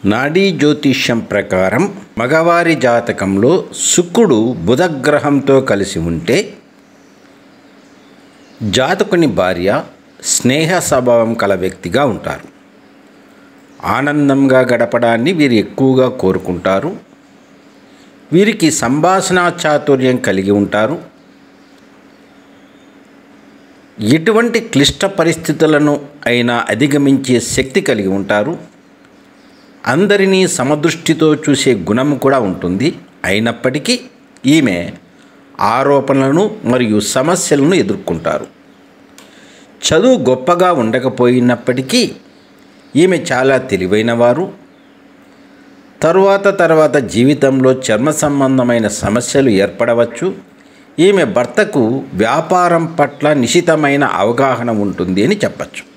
నాడీ జ్యోతిష్యం ప్రకారం మగవారి జాతకంలో శుక్రుడు బుధగ్రహంతో కలిసి ఉంటే జాతకుని భార్య స్నేహ స్వభావం కల వ్యక్తిగా ఉంటారు. ఆనందంగా గడపడాన్ని వీరు ఎక్కువగా కోరుకుంటారు. వీరికి సంభాషణా చాతుర్యం కలిగి ఉంటారు. ఎటువంటి క్లిష్ట పరిస్థితులను అయినా అధిగమించే శక్తి కలిగి ఉంటారు. అందరినీ సమదృష్టితో చూసే గుణం కూడా ఉంటుంది. అయినప్పటికీ ఈమె ఆరోపణలను మరియు సమస్యలను ఎదుర్కొంటారు. చదువు గొప్పగా ఉండకపోయినప్పటికీ ఈమె చాలా తెలివైన వారు. తర్వాత జీవితంలో చర్మ సంబంధమైన సమస్యలు ఏర్పడవచ్చు. ఈమె భర్తకు వ్యాపారం పట్ల నిశితమైన అవగాహన ఉంటుంది అని చెప్పచ్చు.